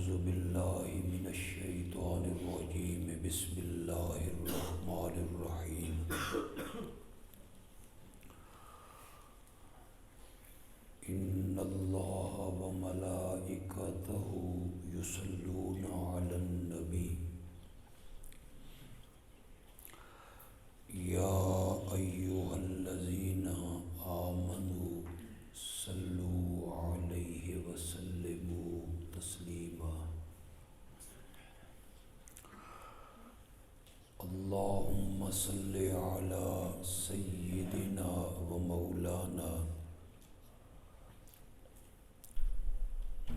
أعوذ بالله من الشيطان الرجيم بسم الله الرحمن الرحيم إن الله وملائكته يصلون على النبي يا أيها الذين آمنوا صلوا عليه وسلموا تسليما اللهم صل على سيدنا ومولانا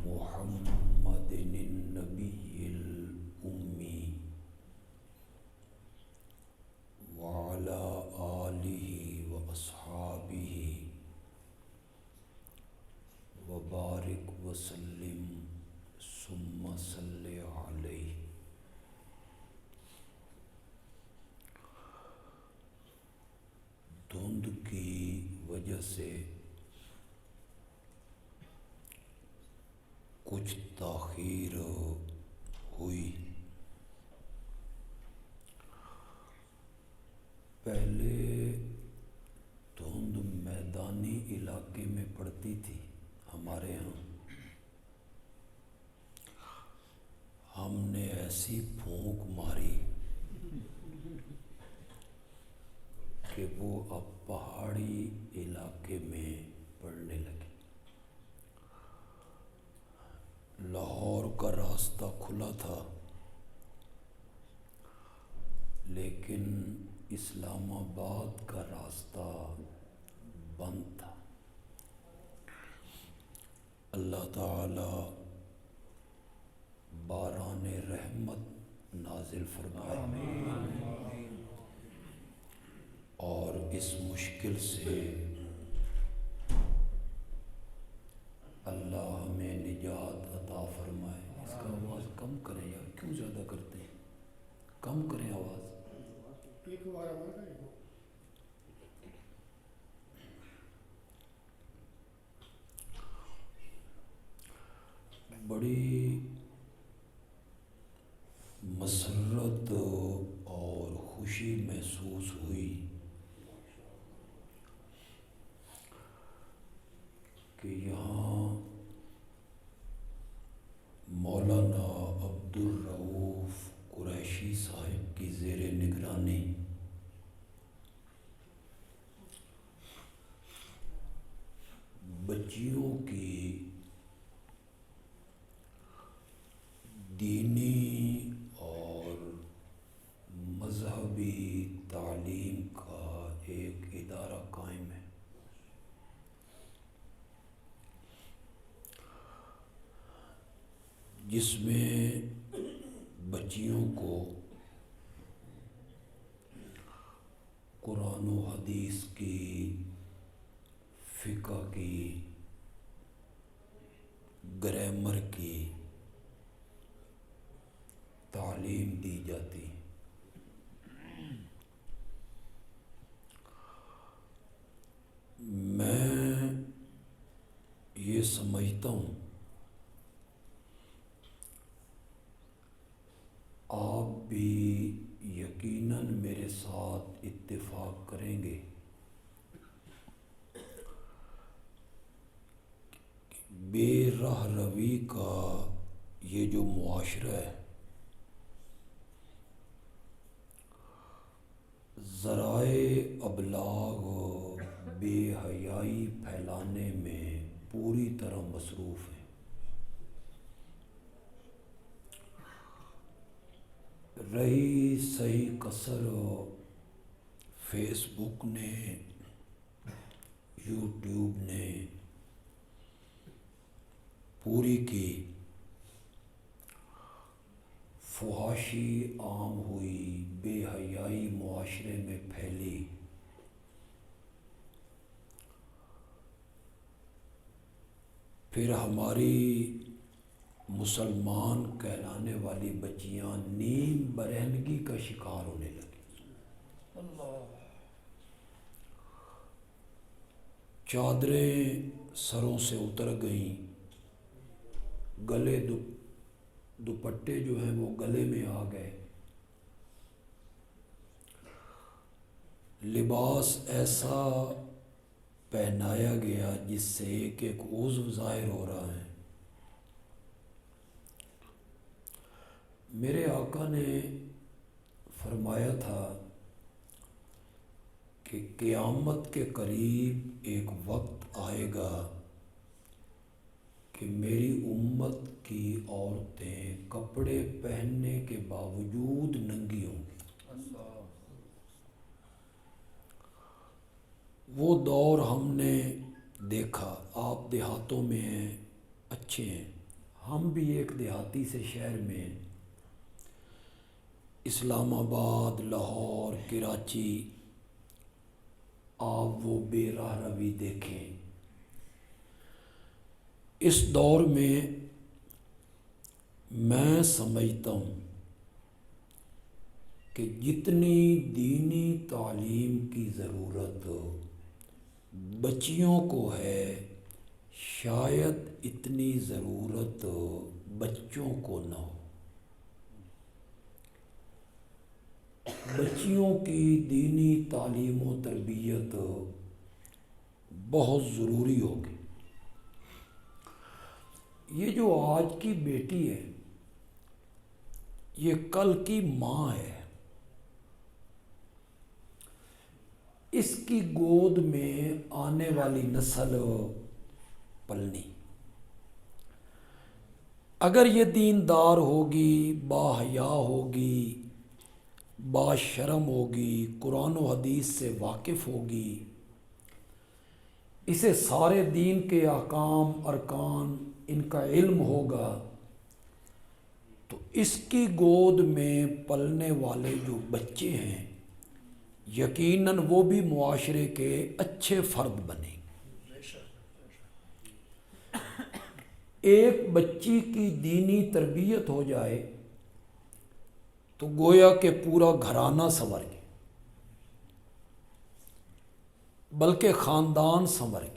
محمد النبي الأمي وعلى آله وأصحابه وبارك وسلم ثم صل عليه. دھند کی وجہ سے کچھ تاخیر ہوئی. پہلے دھند میدانی علاقے میں پڑتی تھی ہمارے ہاں. ہم نے ایسی پھونک ماری کہ وہ اب پہاڑی علاقے میں پڑنے لگی. لاہور کا راستہ کھلا تھا لیکن اسلام آباد کا راستہ بند تھا. اللہ تعالی باران رحمت نازل فرمائے اور اس مشکل سے اللہ ہمیں نجات عطا فرمائے. اس کا آواز کم کریں یار، کیوں زیادہ کرتے ہیں؟ کم کریں آواز. بڑی مسرت اور خوشی محسوس ہوئی کہ یہاں مولانا عبدالرؤوف قریشی صاحب کی زیر نگرانی بچیوں کی دینی اور مذہبی تعلیم کا ایک ادارہ قائم ہے. جس میں بچیوں کو قرآن و حدیث کی، فقہ کی، گرامر کی تعلیم دی جاتی. میں یہ سمجھتا ہوں آپ بھی یقیناً میرے ساتھ اتفاق کریں گے بے راہ روی کا یہ جو معاشرہ ہے، ذرائع ابلاغ بے حیائی پھیلانے میں پوری طرح مصروف ہے. رہی صحیح کسر فیس بک نے، یوٹیوب نے پوری کی، فحاشی عام ہوئی، بے حیائی معاشرے میں پھیلی. پھر ہماری مسلمان کہلانے والی بچیاں نیم برہنگی کا شکار ہونے لگی. چادریں، چادریں، چادریں، سروں سے اتر گئیں. گلے دوپٹے جو ہیں وہ گلے میں آ گئے، لباس ایسا پہنایا گیا جس سے ایک ایک عضو ظاہر ہو رہا ہے۔ میرے آقا نے فرمایا تھا کہ قیامت کے قریب ایک وقت آئے گا کہ میری امت کی عورتیں کپڑے پہننے کے باوجود ننگی ہوں گی۔ وہ دور ہم نے دیکھا، آپ دیہاتوں میں ہیں، اچھے ہیں، ہم بھی ایک دیہاتی سے شہر میں ہیں، اسلام آباد، لاہور، کراچی، آپ وہ بے راہ روی دیکھیں۔ اس دور میں میں سمجھتا ہوں کہ جتنی دینی تعلیم کی ضرورت بچیوں کو ہے، شاید اتنی ضرورت بچوں کو نہ ہو۔ بچیوں کی دینی تعلیم و تربیت بہت ضروری ہوگی۔ یہ جو آج کی بیٹی ہے، یہ کل کی ماں ہے۔ اس کی گود میں آنے والی نسل پلنی، اگر یہ دیندار ہوگی، باحیا ہوگی، با شرم ہوگی، قرآن و حدیث سے واقف ہوگی، اسے سارے دین کے احکام، ارکان، ان کا علم ہوگا، تو اس کی گود میں پلنے والے جو بچے ہیں یقیناً وہ بھی معاشرے کے اچھے فرد بنیں گے۔ ایک بچی کی دینی تربیت ہو جائے تو گویا کہ پورا گھرانہ سنور گیا، بلکہ خاندان سنور گیا۔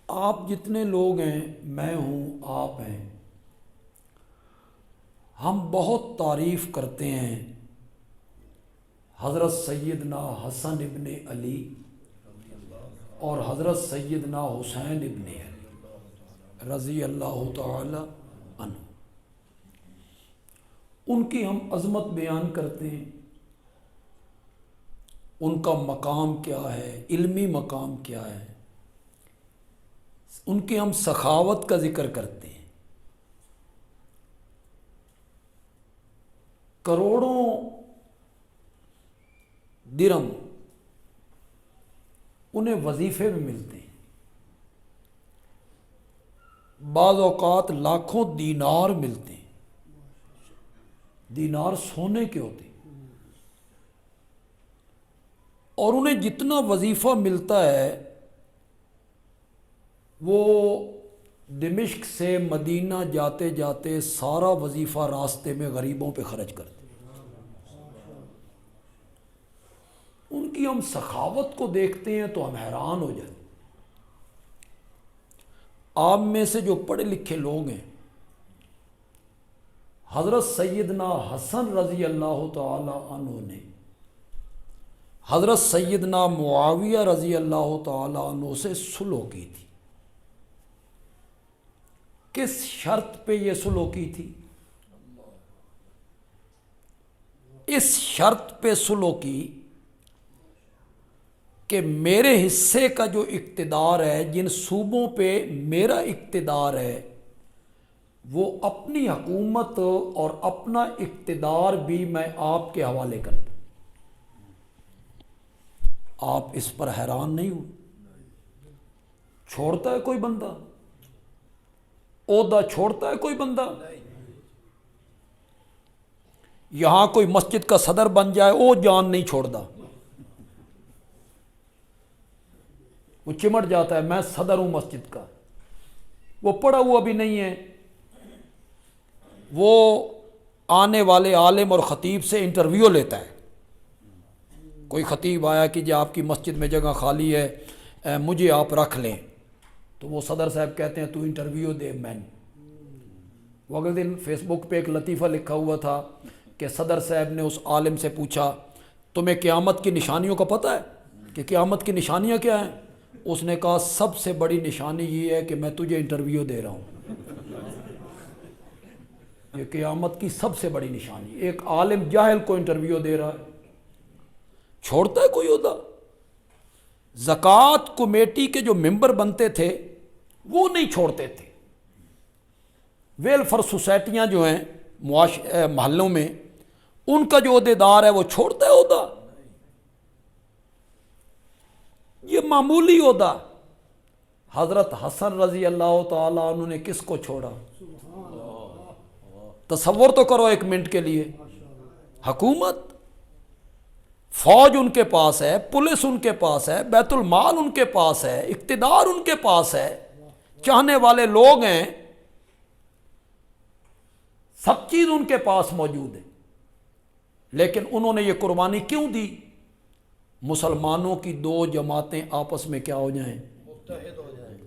آپ جتنے لوگ ہیں، میں ہوں، آپ ہیں، ہم بہت تعریف کرتے ہیں حضرت سیدنا حسن ابن علی اور حضرت سیدنا حسین ابن علی رضی اللہ تعالی عنہ، ان کی ہم عظمت بیان کرتے ہیں، ان کا مقام کیا ہے، علمی مقام کیا ہے، ان کی ہم سخاوت کا ذکر کرتے ہیں۔ کروڑوں درہم انہیں وظیفے میں ملتے ہیں، بعض اوقات لاکھوں دینار ملتے ہیں، دینار سونے کے ہوتے ہیں، اور انہیں جتنا وظیفہ ملتا ہے وہ دمشق سے مدینہ جاتے جاتے سارا وظیفہ راستے میں غریبوں پہ خرچ کرتے ہیں۔ ان کی ہم سخاوت کو دیکھتے ہیں تو ہم حیران ہو جاتے ہیں۔ آپ میں سے جو پڑھے لکھے لوگ ہیں، حضرت سیدنا حسن رضی اللہ تعالی عنہ نے حضرت سیدنا معاویہ رضی اللہ تعالی عنہ سے صلح کی تھی۔ کس شرط پہ یہ صلح کی تھی؟ اس شرط پہ صلح کی کہ میرے حصے کا جو اقتدار ہے، جن صوبوں پہ میرا اقتدار ہے، وہ اپنی حکومت اور اپنا اقتدار بھی میں آپ کے حوالے کرتا ہوں۔ آپ اس پر حیران نہیں ہوئے؟ چھوڑتا ہے کوئی بندہ؟ عہدہ چھوڑتا ہے کوئی بندہ؟ یہاں کوئی مسجد کا صدر بن جائے، وہ جان نہیں چھوڑتا، وہ چمٹ جاتا ہے، میں صدر ہوں مسجد کا۔ وہ پڑھا ہوا بھی نہیں ہے، وہ آنے والے عالم اور خطیب سے انٹرویو لیتا ہے۔ کوئی خطیب آیا کہ جی آپ کی مسجد میں جگہ خالی ہے، مجھے آپ رکھ لیں، تو وہ صدر صاحب کہتے ہیں تو انٹرویو دے، میں وہ اگلے دن فیس بک پہ ایک لطیفہ لکھا ہوا تھا کہ صدر صاحب نے اس عالم سے پوچھا تمہیں قیامت کی نشانیوں کا پتہ ہے کہ قیامت کی نشانیاں کیا ہیں؟ اس نے کہا سب سے بڑی نشانی یہ ہے کہ میں تجھے انٹرویو دے رہا ہوں، یہ قیامت کی سب سے بڑی نشانی۔ ایک عالم جاہل کو انٹرویو دے رہا ہے، چھوڑتا ہے کوئی عہدہ؟ زکوٰۃ کمیٹی کے جو ممبر بنتے تھے وہ نہیں چھوڑتے تھے، ویلفر سوسائٹیاں جو ہیں محلوں میں، ان کا جو عہدیدار ہے وہ چھوڑتا ہے عہدہ؟ یہ معمولی عہدہ۔ حضرت حسن رضی اللہ تعالیٰ عنہ نے کس کو چھوڑا؟ تصور تو کرو ایک منٹ کے لیے، حکومت، فوج ان کے پاس ہے، پولیس ان کے پاس ہے، بیت المال ان کے پاس ہے، اقتدار ان کے پاس ہے، چاہنے والے لوگ ہیں، سب چیز ان کے پاس موجود ہے، لیکن انہوں نے یہ قربانی کیوں دی؟ مسلمانوں کی دو جماعتیں آپس میں کیا ہو جائیں؟ متحد ہو جائیں،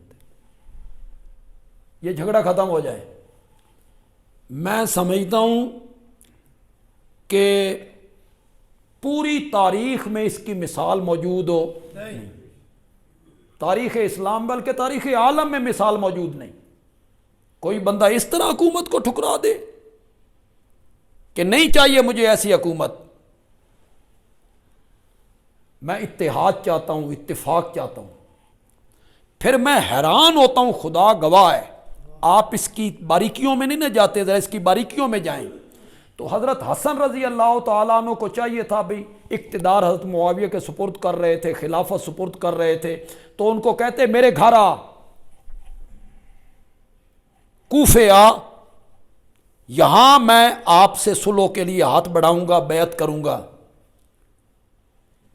یہ جھگڑا ختم ہو جائے۔ میں سمجھتا ہوں کہ پوری تاریخ میں اس کی مثال موجود ہو، تاریخ اسلام بلکہ تاریخ عالم میں مثال موجود نہیں۔ کوئی بندہ اس طرح حکومت کو ٹھکرا دے کہ نہیں چاہیے مجھے ایسی حکومت، میں اتحاد چاہتا ہوں، اتفاق چاہتا ہوں۔ پھر میں حیران ہوتا ہوں، خدا گواہ ہے، آپ اس کی باریکیوں میں نہیں نہ جاتے، ذرا اس کی باریکیوں میں جائیں تو حضرت حسن رضی اللہ تعالیٰ عنہ کو چاہیے تھا بھئی، اقتدار حضرت معاویہ کے سپرد کر رہے تھے، خلافت سپرد کر رہے تھے، تو ان کو کہتے میرے گھر آ، کوفے آ، یہاں میں آپ سے صلح کے لیے ہاتھ بڑھاؤں گا، بیعت کروں گا۔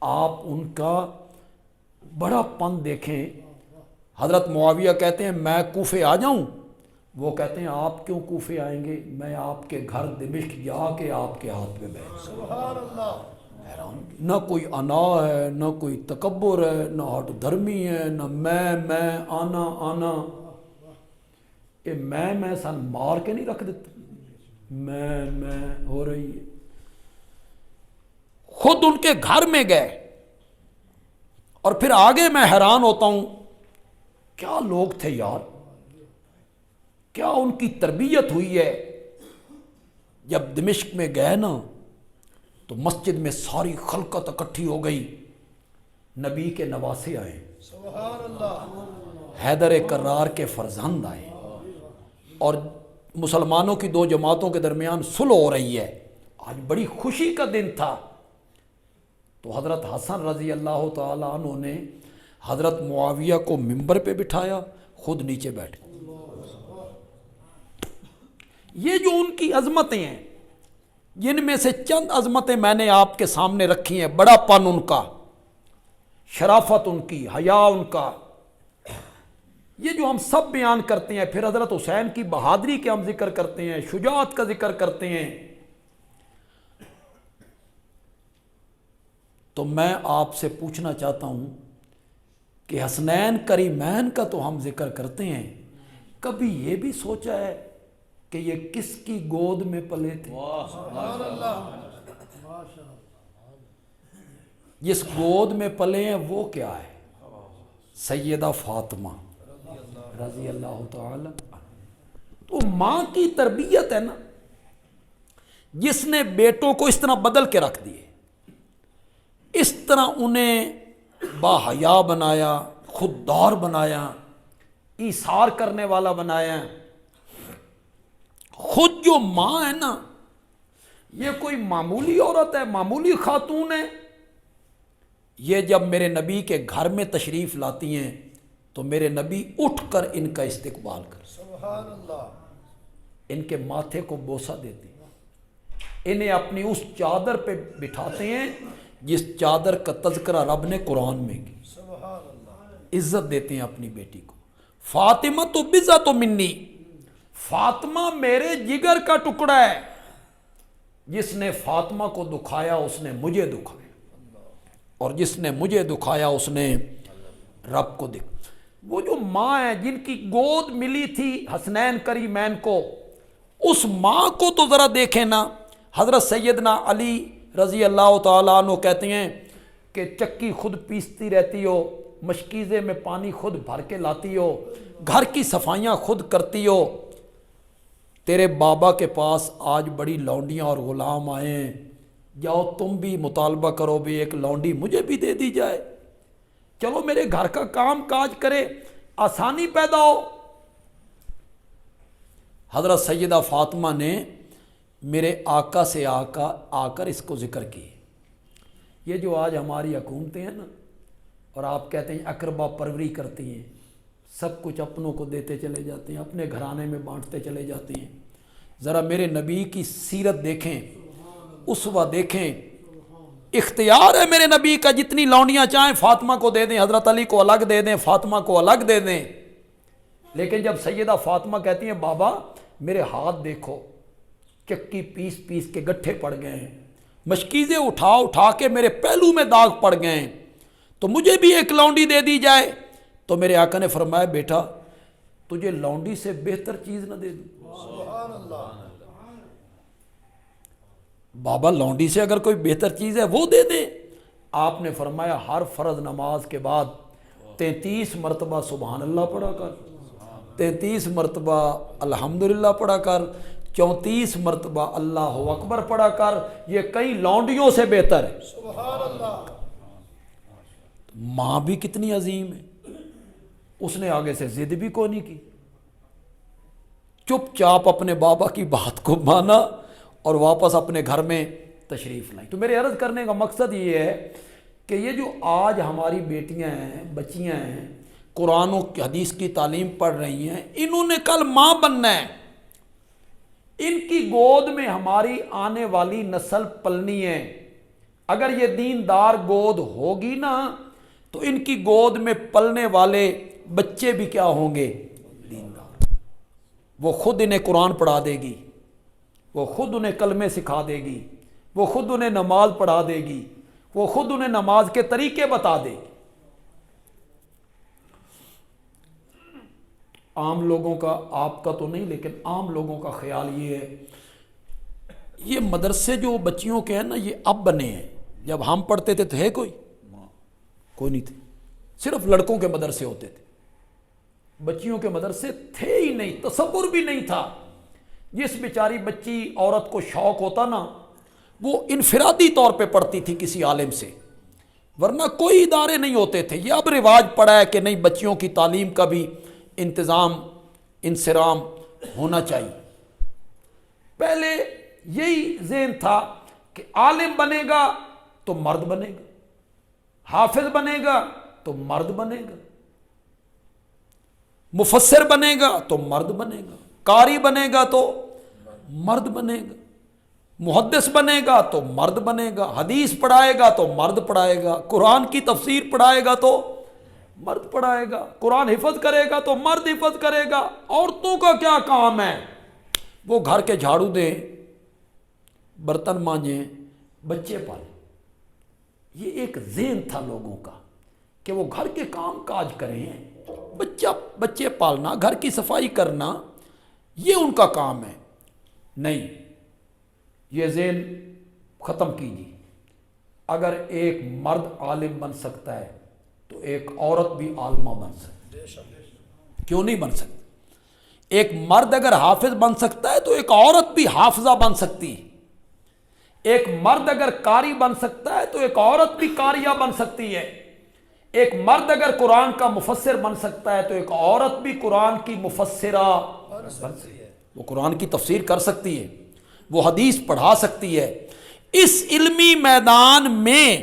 آپ ان کا بڑا پن دیکھیں، حضرت معاویہ کہتے ہیں میں کوفے آ جاؤں، وہ کہتے ہیں آپ کیوں کوفے آئیں گے، میں آپ کے گھر دمشق جا کے آپ کے ہاتھ پہ بیٹھ۔ سبحان اللہ۔ حیران، نہ کوئی انا ہے، نہ کوئی تکبر ہے، نہ ہٹ دھرمی ہے، نہ میں آنا، یہ میں سن مار کے نہیں رکھ دیتا، میں ہو رہی ہے۔ خود ان کے گھر میں گئے، اور پھر آگے میں حیران ہوتا ہوں، کیا لوگ تھے یار، کیا ان کی تربیت ہوئی ہے۔ جب دمشق میں گئے نا تو مسجد میں ساری خلقت اکٹھی ہو گئی، نبی کے نواسے آئے، سبحان اللہ، حیدر کرار کے فرزند آئے، اور مسلمانوں کی دو جماعتوں کے درمیان صلح ہو رہی ہے۔ آج بڑی خوشی کا دن تھا، تو حضرت حسن رضی اللہ تعالیٰ عنہ نے حضرت معاویہ کو ممبر پہ بٹھایا، خود نیچے بیٹھے۔ یہ جو ان کی عظمتیں ہیں، جن میں سے چند عظمتیں میں نے آپ کے سامنے رکھی ہیں، بڑا پن ان کا، شرافت ان کی، حیا ان کا، یہ جو ہم سب بیان کرتے ہیں، پھر حضرت حسین کی بہادری کے ہم ذکر کرتے ہیں، شجاعت کا ذکر کرتے ہیں، تو میں آپ سے پوچھنا چاہتا ہوں کہ حسنین کریمین کا تو ہم ذکر کرتے ہیں، کبھی یہ بھی سوچا ہے کہ یہ کس کی گود میں پلے تھے؟ جس گود میں پلے ہیں وہ کیا ہے؟ سیدہ فاطمہ رضی اللہ تعالی۔ تو ماں کی تربیت ہے نا، جس نے بیٹوں کو اس طرح بدل کے رکھ دیے، اس طرح انہیں باحیا بنایا، خوددار بنایا، ایثار کرنے والا بنایا۔ خود جو ماں ہے نا، یہ کوئی معمولی عورت ہے، معمولی خاتون ہے، یہ جب میرے نبی کے گھر میں تشریف لاتی ہیں تو میرے نبی اٹھ کر ان کا استقبال کرتے، سبحان اللہ، ان کے ماتھے کو بوسہ دیتے ہیں، انہیں اپنی اس چادر پہ بٹھاتے ہیں جس چادر کا تذکرہ رب نے قرآن میں کی، سبحان اللہ، عزت دیتے ہیں اپنی بیٹی کو۔ فاطمہ تو بضعۃ منی، فاطمہ میرے جگر کا ٹکڑا ہے، جس نے فاطمہ کو دکھایا اس نے مجھے دکھایا، اور جس نے مجھے دکھایا اس نے رب کو دکھایا۔ وہ جو ماں ہیں جن کی گود ملی تھی حسنین کریمین کو، اس ماں کو تو ذرا دیکھیں نا. حضرت سیدنا علی رضی اللہ تعالیٰ عنہ کہتے ہیں کہ چکی خود پیستی رہتی ہو، مشکیزے میں پانی خود بھر کے لاتی ہو، گھر کی صفائیاں خود کرتی ہو، تیرے بابا کے پاس آج بڑی لونڈیاں اور غلام آئے ہیں، جاؤ تم بھی مطالبہ کرو بھی ایک لونڈی مجھے بھی دے دی جائے، چلو میرے گھر کا کام کاج کرے، آسانی پیدا ہو. حضرت سیدہ فاطمہ نے میرے آقا سے آ کر اس کو ذکر کی. یہ جو آج ہماری حکومتیں ہیں نا، اور آپ کہتے ہیں اقربا پروری کرتی ہیں، سب کچھ اپنوں کو دیتے چلے جاتے ہیں، اپنے گھرانے میں بانٹتے چلے جاتے ہیں. ذرا میرے نبی کی سیرت دیکھیں، اسوہ دیکھیں. اختیار ہے میرے نبی کا، جتنی لونڈیاں چاہیں فاطمہ کو دے دیں، حضرت علی کو الگ دے دیں، فاطمہ کو الگ دے دیں. لیکن جب سیدہ فاطمہ کہتی ہیں بابا میرے ہاتھ دیکھو، چکی پیس پیس کے گٹھے پڑ گئے ہیں، مشکیزیں اٹھا کے میرے پہلو میں داغ پڑ گئے ہیں، تو مجھے بھی ایک لونڈی دے دی جائے. تو میرے آقا نے فرمایا بیٹا تجھے لونڈی سے بہتر چیز نہ دے دوں. بابا لونڈی سے اگر کوئی بہتر چیز ہے وہ دے دے. آپ نے فرمایا ہر فرض نماز کے بعد 33 مرتبہ سبحان اللہ پڑھا کر، 33 مرتبہ الحمدللہ پڑھا کر، 34 مرتبہ اللہ اکبر پڑھا کر، یہ کئی لونڈیوں سے بہتر ہے. سبحان اللہ. ماں بھی کتنی عظیم ہے، اس نے آگے سے ضد بھی کوئی نہیں کی، چپ چاپ اپنے بابا کی بات کو مانا اور واپس اپنے گھر میں تشریف لائیں. تو میرے عرض کرنے کا مقصد یہ ہے کہ یہ جو آج ہماری بیٹیاں ہیں، بچیاں ہیں، قرآن و حدیث کی تعلیم پڑھ رہی ہیں، انہوں نے کل ماں بننا ہے. ان کی گود میں ہماری آنے والی نسل پلنی ہے. اگر یہ دیندار گود ہوگی نا تو ان کی گود میں پلنے والے بچے بھی کیا ہوں گے؟ دیندار. وہ خود انہیں قرآن پڑھا دے گی، وہ خود انہیں کلمے سکھا دے گی، وہ خود انہیں نماز پڑھا دے گی، وہ خود انہیں نماز کے طریقے بتا دے گی. عام لوگوں کا، آپ کا تو نہیں لیکن عام لوگوں کا خیال یہ ہے، یہ مدرسے جو بچیوں کے ہیں نا یہ اب بنے ہیں. جب ہم پڑھتے تھے تو ہے کوئی نہیں تھے، صرف لڑکوں کے مدرسے ہوتے تھے، بچیوں کے مدرسے تھے ہی نہیں، تصور بھی نہیں تھا. جس بیچاری بچی عورت کو شوق ہوتا نا وہ انفرادی طور پہ پڑھتی تھی کسی عالم سے، ورنہ کوئی ادارے نہیں ہوتے تھے. یہ اب رواج پڑا ہے کہ نہیں بچیوں کی تعلیم کا بھی انتظام انصرام ہونا چاہیے. پہلے یہی ذہن تھا کہ عالم بنے گا تو مرد بنے گا، حافظ بنے گا تو مرد بنے گا، مفسر بنے گا تو مرد بنے گا، قاری بنے گا تو مرد بنے گا، محدث بنے گا تو مرد بنے گا، حدیث پڑھائے گا تو مرد پڑھائے گا، قرآن کی تفسیر پڑھائے گا تو مرد پڑھائے گا، قرآن حفظ کرے گا تو مرد حفظ کرے گا. عورتوں کا کیا کام ہے؟ وہ گھر کے جھاڑو دیں، برتن مانجیں، بچے پالیں. یہ ایک ذہن تھا لوگوں کا کہ وہ گھر کے کام کاج کریں، بچے پالنا، گھر کی صفائی کرنا، یہ ان کا کام ہے. نہیں، یہ ذہن ختم کیجیے. اگر ایک مرد عالم بن سکتا ہے تو ایک عورت بھی عالمہ بن سکتی ہے. کیوں نہیں بن سکتی؟ ایک مرد اگر حافظ بن سکتا ہے تو ایک عورت بھی حافظہ بن سکتی ہے. ایک مرد اگر قاری بن سکتا ہے تو ایک عورت بھی قاریہ بن سکتی ہے. ایک مرد اگر قرآن کا مفسر بن سکتا ہے تو ایک عورت بھی قرآن کی مفسرہ بن سکتی ہے. وہ قرآن کی تفسیر کر سکتی ہے، وہ حدیث پڑھا سکتی ہے. اس علمی میدان میں،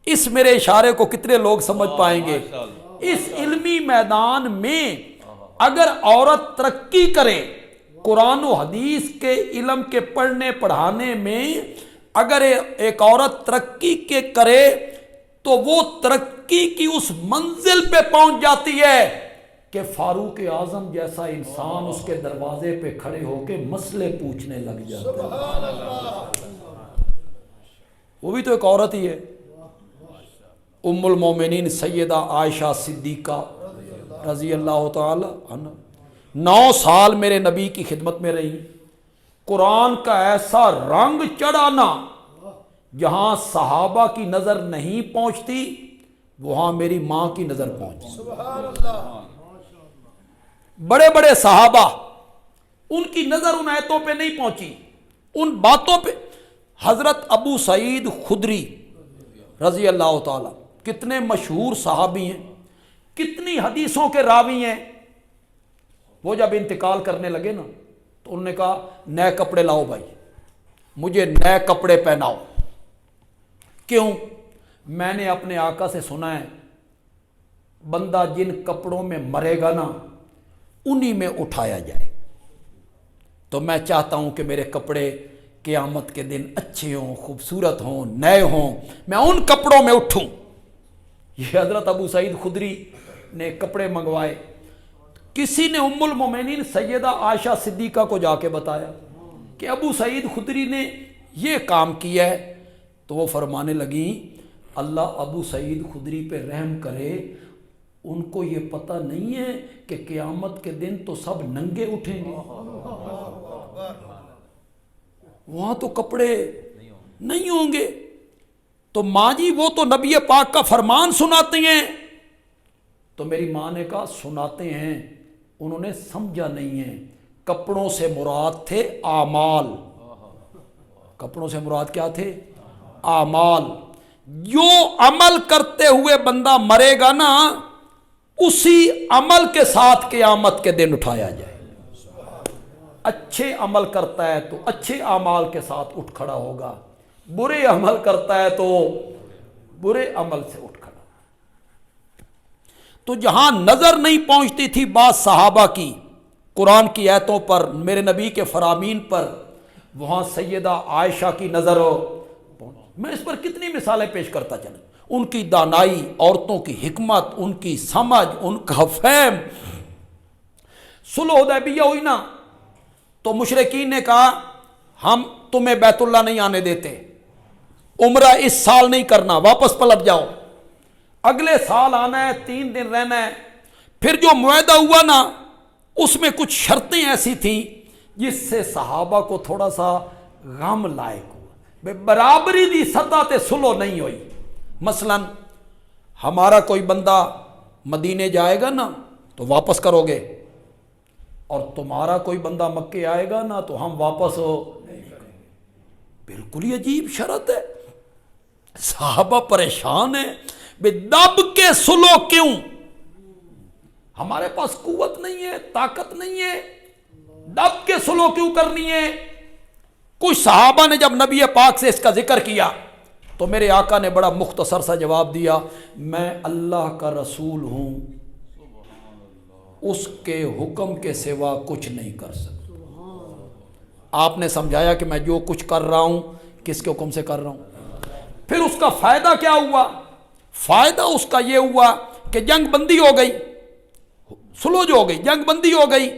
اس میرے اشارے کو کتنے لوگ سمجھ پائیں گے؟ اس علمی میدان میں اگر عورت ترقی کرے، قرآن و حدیث کے علم کے پڑھنے پڑھانے میں اگر ایک عورت ترقی کے کرے تو وہ ترقی کی اس منزل پہ پہنچ جاتی ہے کہ فاروق اعظم جیسا انسان اس کے دروازے پہ کھڑے ہو کے مسئلے پوچھنے لگ جاتا ہے. وہ بھی تو ایک عورت ہی ہے. ام المومنین سیدہ عائشہ صدیقہ رضی اللہ تعالی عنہ 9 سال میرے نبی کی خدمت میں رہی. قرآن کا ایسا رنگ چڑھانا، جہاں صحابہ کی نظر نہیں پہنچتی وہاں میری ماں کی نظر پہنچتی۔ بڑے بڑے صحابہ، ان کی نظر ان آیتوں پہ نہیں پہنچی، ان باتوں پہ۔ حضرت ابو سعید خدری رضی اللہ تعالی، کتنے مشہور صحابی ہیں، کتنی حدیثوں کے راوی ہیں۔ وہ جب انتقال کرنے لگے نا تو انہوں نے کہا نئے کپڑے لاؤ بھائی، مجھے نئے کپڑے پہناؤ۔ کیوں؟ میں نے اپنے آقا سے سنا ہے بندہ جن کپڑوں میں مرے گا نا انہی میں اٹھایا جائے، تو میں چاہتا ہوں کہ میرے کپڑے قیامت کے دن اچھے ہوں، خوبصورت ہوں، نئے ہوں، میں ان کپڑوں میں اٹھوں۔ یہ حضرت ابو سعید خدری نے کپڑے منگوائے۔ کسی نے ام المومنین سیدہ عائشہ صدیقہ کو جا کے بتایا کہ ابو سعید خدری نے یہ کام کیا ہے، تو وہ فرمانے لگیں اللہ ابو سعید خدری پہ رحم کرے، ان کو یہ پتہ نہیں ہے کہ قیامت کے دن تو سب ننگے اٹھیں گے، وہاں تو کپڑے نہیں ہوں گے۔ تو ماں جی وہ تو نبی پاک کا فرمان سناتے ہیں۔ تو میری ماں نے کہا سناتے ہیں، انہوں نے سمجھا نہیں ہے، کپڑوں سے مراد تھے اعمال۔ کپڑوں سے مراد کیا تھے؟ اعمال۔ جو عمل کرتے ہوئے بندہ مرے گا نا اسی عمل کے ساتھ قیامت کے دن اٹھایا جائے۔ اچھے عمل کرتا ہے تو اچھے اعمال کے ساتھ اٹھ کھڑا ہوگا، برے عمل کرتا ہے تو برے عمل سے اٹھ کھڑا۔ تو جہاں نظر نہیں پہنچتی تھی بعض صحابہ کی قرآن کی آیتوں پر، میرے نبی کے فرامین پر، وہاں سیدہ عائشہ کی نظر پہنچ۔ میں اس پر کتنی مثالیں پیش کرتا چلوں، ان کی دانائی، عورتوں کی حکمت، ان کی سمجھ، ان کا فہم۔ صلح حدیبیہ ہوئی نا تو مشرکین نے کہا ہم تمہیں بیت اللہ نہیں آنے دیتے، عمرہ اس سال نہیں کرنا، واپس پلٹ جاؤ، اگلے سال آنا ہے، 3 دن رہنا ہے۔ پھر جو معاہدہ ہوا نا اس میں کچھ شرطیں ایسی تھیں جس سے صحابہ کو تھوڑا سا غم لائق ہوا، برابری دی سطح تے صلح نہیں ہوئی۔ مثلا ہمارا کوئی بندہ مدینے جائے گا نا تو واپس کرو گے، اور تمہارا کوئی بندہ مکے آئے گا نا تو ہم واپس نہیں کریں گے۔ بالکل ہی عجیب شرط ہے۔ صحابہ پریشان ہیں، بے دب کے صلح کیوں؟ ہمارے پاس قوت نہیں ہے، طاقت نہیں ہے، دب کے صلح کیوں کرنی ہے؟ کچھ صحابہ نے جب نبی پاک سے اس کا ذکر کیا تو میرے آقا نے بڑا مختصر سا جواب دیا، میں اللہ کا رسول ہوں، اس کے حکم کے سوا کچھ نہیں کر سکتا۔ آپ نے سمجھایا کہ میں جو کچھ کر رہا ہوں کس کے حکم سے کر رہا ہوں۔ پھر اس کا فائدہ کیا ہوا؟ فائدہ اس کا یہ ہوا کہ جنگ بندی ہو گئی، صلح جو ہو گئی، جنگ بندی ہو گئی،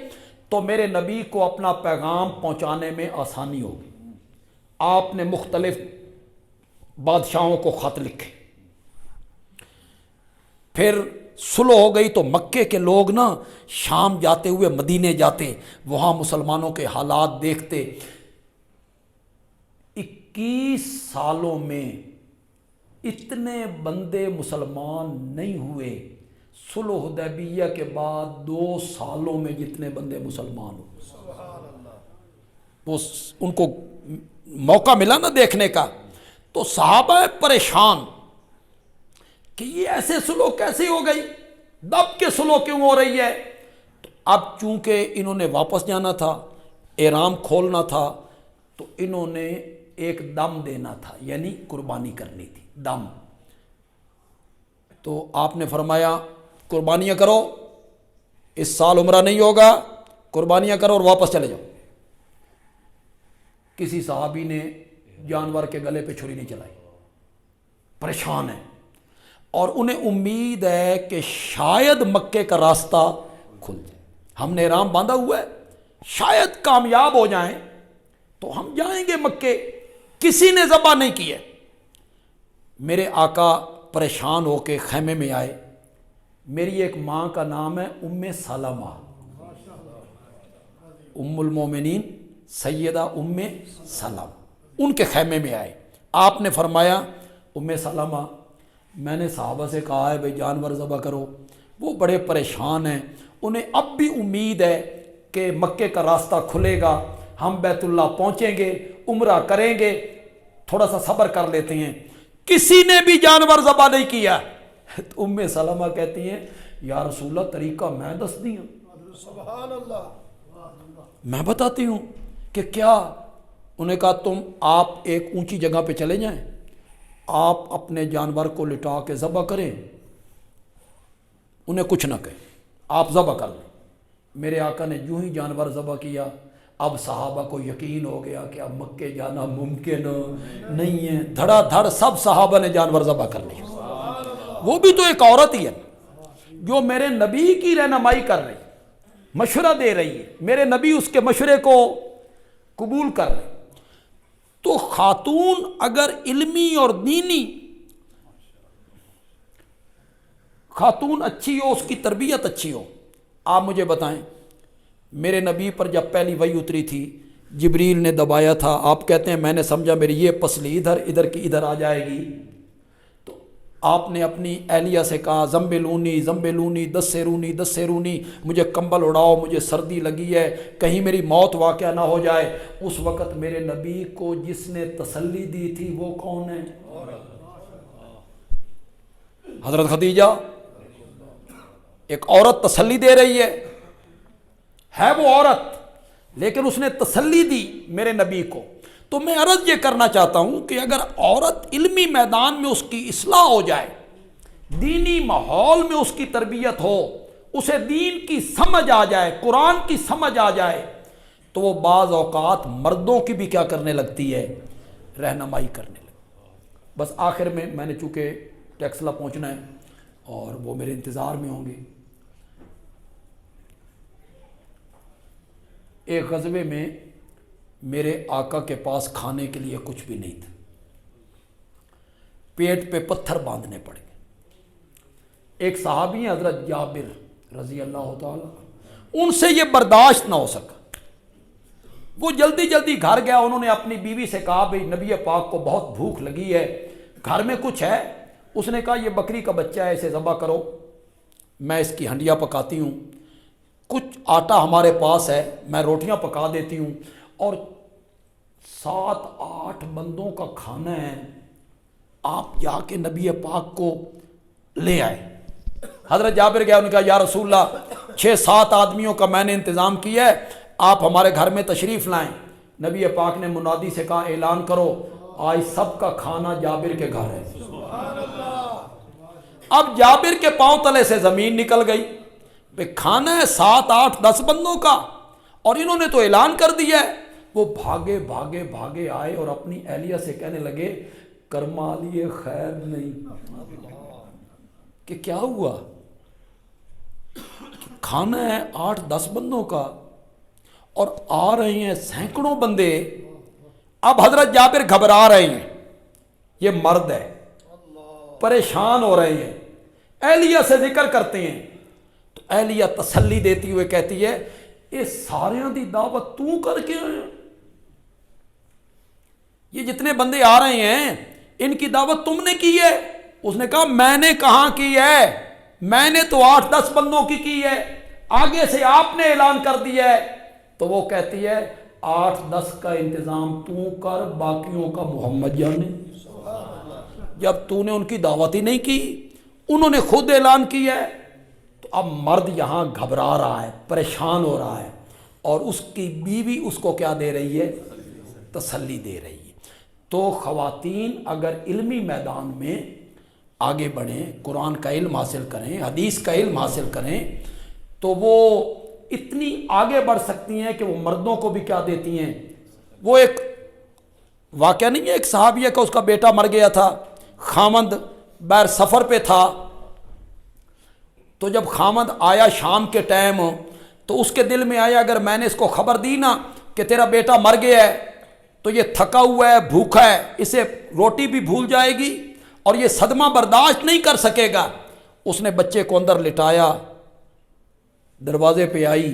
تو میرے نبی کو اپنا پیغام پہنچانے میں آسانی ہوگی۔ آپ نے مختلف بادشاہوں کو خط لکھے، پھر صلح ہو گئی تو مکے کے لوگ نا شام جاتے ہوئے مدینے جاتے، وہاں مسلمانوں کے حالات دیکھتے۔ 21 سالوں میں اتنے بندے مسلمان نہیں ہوئے، صلح حدیبیہ کے بعد 2 سالوں میں جتنے بندے مسلمان ہوئے، وہ ان کو موقع ملا نا دیکھنے کا، تو صحابہ پریشان کہ یہ ایسے صلح کیسے ہو گئی، دب کے صلح کیوں ہو رہی ہے؟ تو اب چونکہ انہوں نے واپس جانا تھا، احرام کھولنا تھا، تو انہوں نے ایک دم دینا تھا، یعنی قربانی کرنی تھی، دم۔ تو آپ نے فرمایا قربانیاں کرو، اس سال عمرہ نہیں ہوگا، قربانیاں کرو اور واپس چلے جاؤ۔ کسی صحابی نے جانور کے گلے پہ چھری نہیں چلائی، پریشان ہے، اور انہیں امید ہے کہ شاید مکے کا راستہ کھل جائے، ہم نے احرام باندھا ہوا ہے، شاید کامیاب ہو جائیں تو ہم جائیں گے مکے۔ کسی نے ذبح نہیں کیا۔ میرے آقا پریشان ہو کے خیمے میں آئے۔ میری ایک ماں کا نام ہے ام سلمہ، ام المومنین سیدہ ام سلمہ ان کے خیمے میں آئے. آپ نے فرمایا ام سلمہ میں نے صحابہ سے کہا ہے بھئی جانور ذبح کرو. وہ بڑے پریشان ہیں, انہیں اب بھی امید ہے کہ مکے کا راستہ کھلے گا, ہم بیت اللہ پہنچیں گے, عمرہ کریں گے, تھوڑا سا صبر کر لیتے ہیں. کسی نے بھی جانور ذبح نہیں کیا. تو ام سلمہ کہتی ہیں یا رسول اللہ طریقہ میں دس دی ہوں, سبحان اللہ, میں بتاتی ہوں کہ کیا. انہیں کہا آپ ایک اونچی جگہ پہ چلے جائیں, آپ اپنے جانور کو لٹا کے ذبح کریں, انہیں کچھ نہ کہیں, آپ ذبح کر لیں. میرے آقا نے یوں ہی جانور ذبح کیا. اب صحابہ کو یقین ہو گیا کہ اب مکے جانا ممکن نہیں ہے. دھڑا دھڑ سب صحابہ نے جانور ذبح کر لیا. وہ بھی تو ایک عورت ہی ہے جو میرے نبی کی رہنمائی کر رہی, مشورہ دے رہی ہے, میرے نبی اس کے مشورے کو قبول کر رہے. تو خاتون اگر علمی اور دینی خاتون اچھی ہو, اس کی تربیت اچھی ہو. آپ مجھے بتائیں میرے نبی پر جب پہلی وحی اتری تھی جبریل نے دبایا تھا, آپ کہتے ہیں میں نے سمجھا میری یہ پسلی ادھر کی ادھر آ جائے گی, تو آپ نے اپنی اہلیہ سے کہا زمبلونی دسرونی, مجھے کمبل اڑاؤ, مجھے سردی لگی ہے, کہیں میری موت واقعہ نہ ہو جائے. اس وقت میرے نبی کو جس نے تسلی دی تھی وہ کون ہے؟ حضرت خدیجہ. ایک عورت تسلی دے رہی ہے وہ عورت, لیکن اس نے تسلی دی میرے نبی کو. تو میں عرض یہ کرنا چاہتا ہوں کہ اگر عورت علمی میدان میں اس کی اصلاح ہو جائے, دینی ماحول میں اس کی تربیت ہو, اسے دین کی سمجھ آ جائے, قرآن کی سمجھ آ جائے, تو وہ بعض اوقات مردوں کی بھی کیا کرنے لگتی ہے؟ رہنمائی کرنے لگتی. بس آخر میں نے چونکہ ٹیکسلا پہنچنا ہے اور وہ میرے انتظار میں ہوں گے. ایک غزوے میں میرے آقا کے پاس کھانے کے لیے کچھ بھی نہیں تھا, پیٹ پہ پتھر باندھنے پڑے. ایک صحابی ہیں حضرت جابر رضی اللہ تعالی, ان سے یہ برداشت نہ ہو سکا. وہ جلدی گھر گیا, انہوں نے اپنی بیوی سے کہا بھئی نبی پاک کو بہت بھوک لگی ہے, گھر میں کچھ ہے؟ اس نے کہا یہ بکری کا بچہ ہے, اسے ذبح کرو, میں اس کی ہنڈیاں پکاتی ہوں, کچھ آٹا ہمارے پاس ہے, میں روٹیاں پکا دیتی ہوں, اور 7-8 بندوں کا کھانا ہے, آپ جا کے نبی پاک کو لے آئے. حضرت جابر گیا, انہوں نے کہا یا رسول اللہ 6-7 آدمیوں کا میں نے انتظام کیا ہے, آپ ہمارے گھر میں تشریف لائیں. نبی پاک نے منادی سے کہا اعلان کرو آج سب کا کھانا جابر کے گھر ہے. اب جابر کے پاؤں تلے سے زمین نکل گئی, کھانا ہے 7-8-10 بندوں کا اور انہوں نے تو اعلان کر دیا ہے. وہ بھاگے آئے اور اپنی اہلیہ سے کہنے لگے کرما لیے خیر نہیں. کہ کیا ہوا؟ کھانا ہے 8-10 بندوں کا اور آ رہے ہیں سینکڑوں بندے. اب حضرت جابر گھبرا رہے ہیں, یہ مرد ہے, پریشان ہو رہے ہیں, اہلیہ سے ذکر کرتے ہیں. تو اہلیہ تسلی دیتی ہوئے کہتی ہے یہ سارے دی دعوت تو کر کے آئے, یہ جتنے بندے آ رہے ہیں ان کی دعوت تم نے کی ہے؟ اس نے کہا میں نے کہاں کی ہے, میں نے تو 8-10 بندوں کی ہے, آگے سے آپ نے اعلان کر دیا ہے. تو وہ کہتی ہے 8-10 کا انتظام تو کر, باقیوں کا محمد جانے. جب تو نے ان کی دعوت ہی نہیں کی, انہوں نے خود اعلان کیا ہے, تو اب مرد یہاں گھبرا رہا ہے, پریشان ہو رہا ہے, اور اس کی بیوی اس کو کیا دے رہی ہے؟ تسلی دے رہی ہے. تو خواتین اگر علمی میدان میں آگے بڑھیں, قرآن کا علم حاصل کریں, حدیث کا علم حاصل کریں, تو وہ اتنی آگے بڑھ سکتی ہیں کہ وہ مردوں کو بھی کیا دیتی ہیں. وہ ایک واقعہ نہیں ہے, ایک صحابیہ کا اس کا بیٹا مر گیا تھا, خامند بہر سفر پہ تھا, تو جب خامند آیا شام کے ٹائم تو اس کے دل میں آیا اگر میں نے اس کو خبر دی نا کہ تیرا بیٹا مر گیا ہے تو یہ تھکا ہوا ہے, بھوکا ہے, اسے روٹی بھی بھول جائے گی اور یہ صدمہ برداشت نہیں کر سکے گا. اس نے بچے کو اندر لٹایا, دروازے پہ آئی,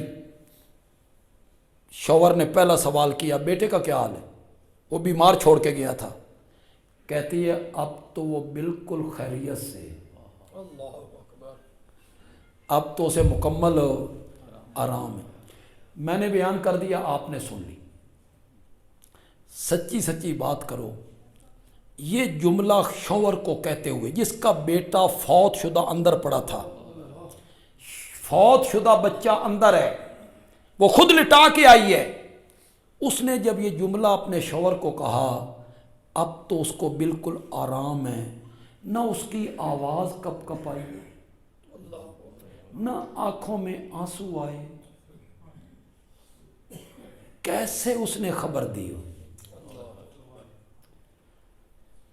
شوہر نے پہلا سوال کیا بیٹے کا کیا حال ہے؟ وہ بیمار چھوڑ کے گیا تھا. کہتی ہے اب تو وہ بالکل خیریت سے، اب تو اسے مکمل آرام ہے. میں نے بیان کر دیا، آپ نے سن لی. سچی سچی بات کرو، یہ جملہ شوہر کو کہتے ہوئے جس کا بیٹا فوت شدہ اندر پڑا تھا، فوت شدہ بچہ اندر ہے، وہ خود لٹا کے آئی ہے، اس نے جب یہ جملہ اپنے شوہر کو کہا اب تو اس کو بالکل آرام ہے، نہ اس کی آواز کپ کپ آئی، نہ آنکھوں میں آنسو آئے. کیسے اس نے خبر دی ہو؟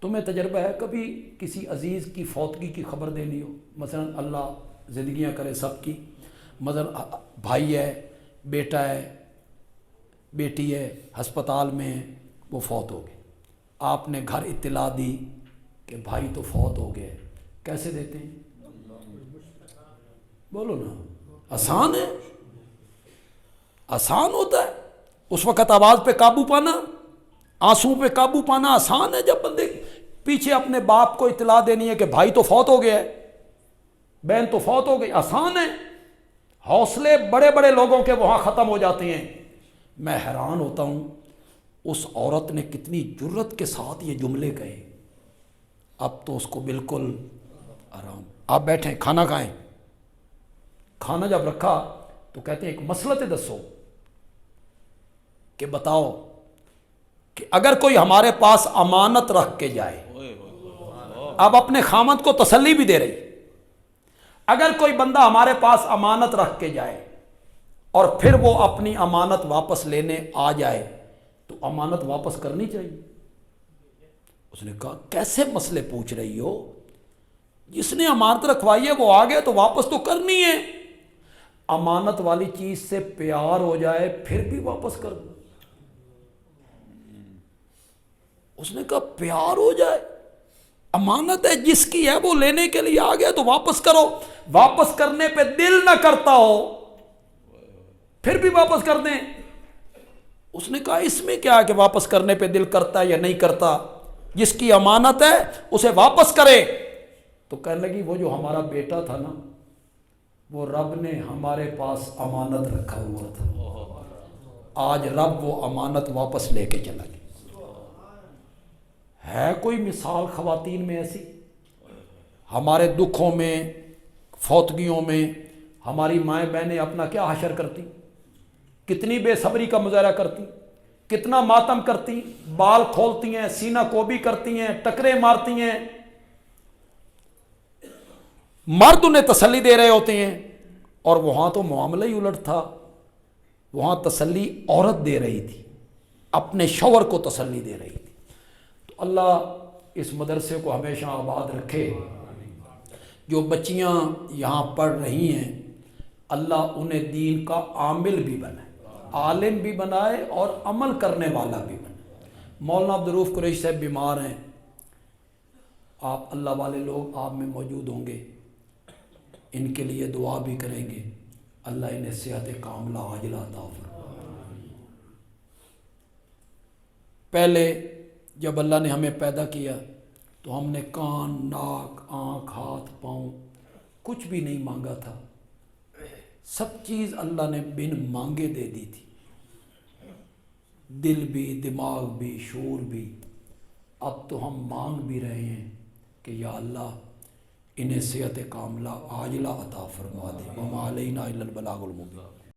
تمہیں تجربہ ہے کبھی کسی عزیز کی فوتگی کی خبر دینی ہو؟ مثلا اللہ زندگیاں کرے سب کی، مثلا بھائی ہے، بیٹا ہے، بیٹی ہے، ہسپتال میں ہے، وہ فوت ہو گئے. آپ نے گھر اطلاع دی کہ بھائی تو فوت ہو گئے. کیسے دیتے ہیں؟ بولو نا. آسان ہے؟ آسان ہوتا ہے اس وقت آواز پہ قابو پانا، آنسو پہ قابو پانا آسان ہے. جب بندے پیچھے اپنے باپ کو اطلاع دینی ہے کہ بھائی تو فوت ہو گیا ہے، بہن تو فوت ہو گئی، آسان ہے. حوصلے بڑے بڑے لوگوں کے وہاں ختم ہو جاتے ہیں. میں حیران ہوتا ہوں اس عورت نے کتنی جرت کے ساتھ یہ جملے کہے. اب تو اس کو بالکل آرام. آپ بیٹھیں کھانا کھائیں. کھانا جب رکھا تو کہتے ہیں ایک مسئلہ دسو کہ بتاؤ کہ اگر کوئی ہمارے پاس امانت رکھ کے جائے، اب اپنے خامند کو تسلی بھی دے رہی، اگر کوئی بندہ ہمارے پاس امانت رکھ کے جائے اور پھر وہ اپنی امانت واپس لینے آ جائے تو امانت واپس کرنی چاہیے. اس نے کہا کیسے مسئلے پوچھ رہی ہو؟ جس نے امانت رکھوائی ہے وہ آ گیا تو واپس تو کرنی ہے. امانت والی چیز سے پیار ہو جائے پھر بھی واپس کر دو. اس نے کہا پیار ہو جائے، امانت ہے جس کی ہے وہ لینے کے لیے آ گیا تو واپس کرو. واپس کرنے پہ دل نہ کرتا ہو پھر بھی واپس کر دیں. اس نے کہا اس میں کیا ہے کہ واپس کرنے پہ دل کرتا ہے یا نہیں کرتا، جس کی امانت ہے اسے واپس کرے. تو کہنے لگی وہ جو ہمارا بیٹا تھا نا، وہ رب نے ہمارے پاس امانت رکھا ہوا تھا، آج رب وہ امانت واپس لے کے چلا گیا. ہے کوئی مثال خواتین میں ایسی؟ ہمارے دکھوں میں، فوتگیوں میں ہماری مائیں بہنیں اپنا کیا حشر کرتی، کتنی بے صبری کا مظاہرہ کرتی، کتنا ماتم کرتی، بال کھولتی ہیں، سینہ کوبی کرتی ہیں، ٹکرے مارتی ہیں. مرد انہیں تسلی دے رہے ہوتے ہیں اور وہاں تو معاملہ ہی الٹ تھا. وہاں تسلی عورت دے رہی تھی، اپنے شوہر کو تسلی دے رہی تھی. تو اللہ اس مدرسے کو ہمیشہ آباد رکھے. جو بچیاں یہاں پڑھ رہی ہیں اللہ انہیں دین کا عامل بھی بنائے، عالم بھی بنائے اور عمل کرنے والا بھی بنائے. مولانا عبدالرؤف قریشی صاحب بیمار ہیں، آپ اللہ والے لوگ آپ میں موجود ہوں گے، ان کے لیے دعا بھی کریں گے. اللہ انہیں صحت کاملہ عاجلہ عطا فرمائے. پہلے جب اللہ نے ہمیں پیدا کیا تو ہم نے کان، ناک، آنکھ، ہاتھ، پاؤں کچھ بھی نہیں مانگا تھا. سب چیز اللہ نے بن مانگے دے دی تھی، دل بھی، دماغ بھی، شعور بھی. اب تو ہم مانگ بھی رہے ہیں کہ یا اللہ انہیں صحت کاملہ عاجلہ عطا فرما دے. وما علینا الا البلاغ المبین.